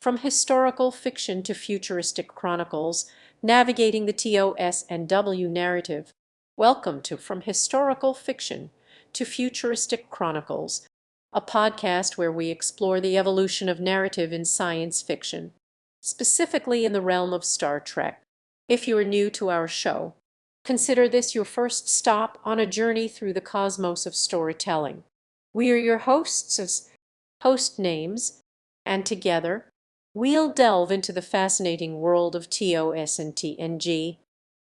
From historical fiction to futuristic chronicles, navigating the TOS&W narrative. Welcome to From Historical Fiction to Futuristic Chronicles, a podcast where we explore the evolution of narrative in science fiction, specifically in the realm of Star Trek. If you are new to our show, consider this your first stop on a journey through the cosmos of storytelling. We are your host names, and together we'll delve into the fascinating world of TOS and TNG,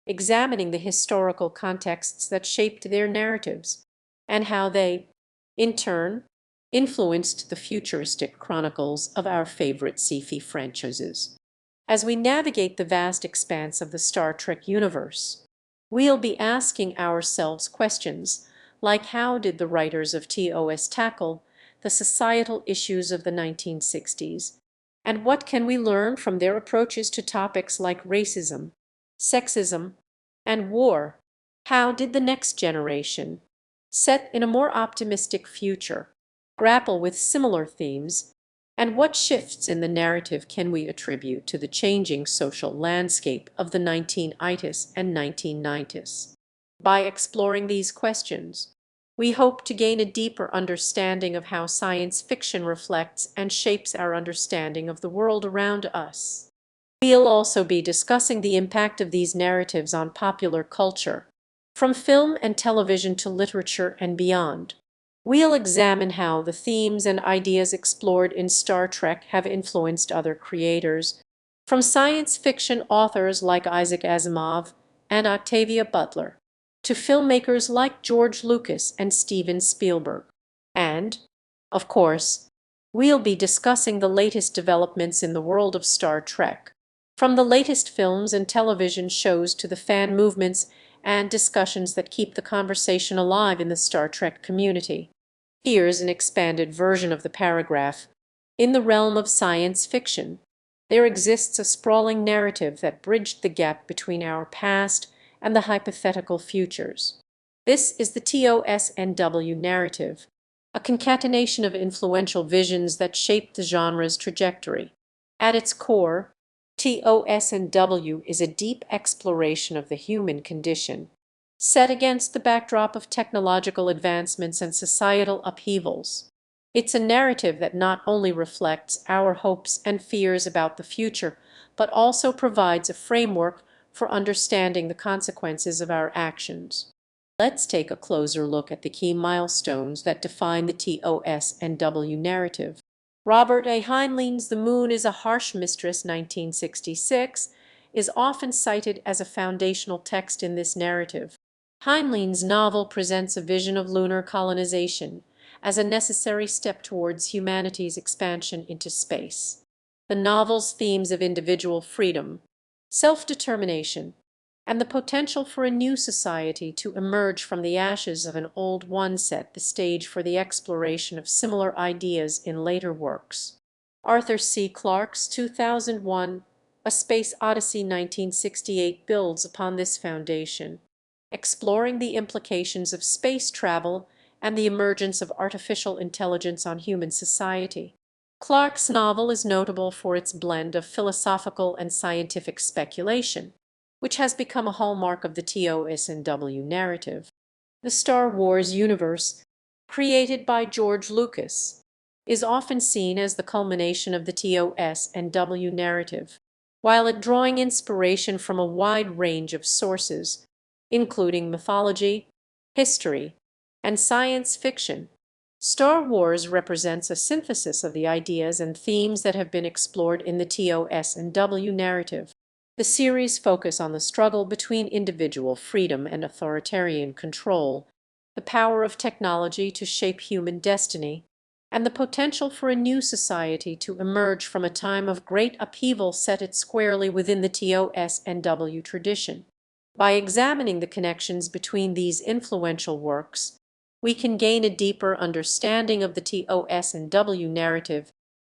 examining the historical contexts that shaped their narratives and how they, in turn, influenced the futuristic chronicles of our favorite sci-fi franchises. As we navigate the vast expanse of the Star Trek universe, we'll be asking ourselves questions like how did the writers of TOS tackle the societal issues of the 1960s? And what can we learn from their approaches to topics like racism, sexism, and war? How did the next generation, set in a more optimistic future, grapple with similar themes? And what shifts in the narrative can we attribute to the changing social landscape of the 1980s and 1990s? By exploring these questions, we hope to gain a deeper understanding of how science fiction reflects and shapes our understanding of the world around us. We'll also be discussing the impact of these narratives on popular culture, from film and television to literature and beyond. We'll examine how the themes and ideas explored in Star Trek have influenced other creators, from science fiction authors like Isaac Asimov and Octavia Butler, to filmmakers like George Lucas and Steven Spielberg. And, of course, we'll be discussing the latest developments in the world of Star Trek, from the latest films and television shows to the fan movements and discussions that keep the conversation alive in the Star Trek community. Here's an expanded version of the paragraph. In the realm of science fiction, there exists a sprawling narrative that bridged the gap between our past and the hypothetical futures. This is the TOS&W narrative, a concatenation of influential visions that shaped the genre's trajectory. At its core, TOS&W is a deep exploration of the human condition, set against the backdrop of technological advancements and societal upheavals. It's a narrative that not only reflects our hopes and fears about the future, but also provides a framework for understanding the consequences of our actions. Let's take a closer look at the key milestones that define the TOS&W narrative. Robert A. Heinlein's The Moon is a Harsh Mistress, 1966, is often cited as a foundational text in this narrative. Heinlein's novel presents a vision of lunar colonization as a necessary step towards humanity's expansion into space. The novel's themes of individual freedom, self-determination, and the potential for a new society to emerge from the ashes of an old one set the stage for the exploration of similar ideas in later works. Arthur C. Clarke's 2001 A Space Odyssey 1968 builds upon this foundation, exploring the implications of space travel and the emergence of artificial intelligence on human society. Clarke's novel is notable for its blend of philosophical and scientific speculation, which has become a hallmark of the TOS&W narrative. The Star Wars universe, created by George Lucas, is often seen as the culmination of the TOS&W narrative, while it drawing inspiration from a wide range of sources, including mythology, history, and science fiction. Star Wars represents a synthesis of the ideas and themes that have been explored in the TOS&W narrative. The series focus on the struggle between individual freedom and authoritarian control, the power of technology to shape human destiny, and the potential for a new society to emerge from a time of great upheaval set it squarely within the TOS&W tradition. By examining the connections between these influential works, we can gain a deeper understanding of the TOS&W narrative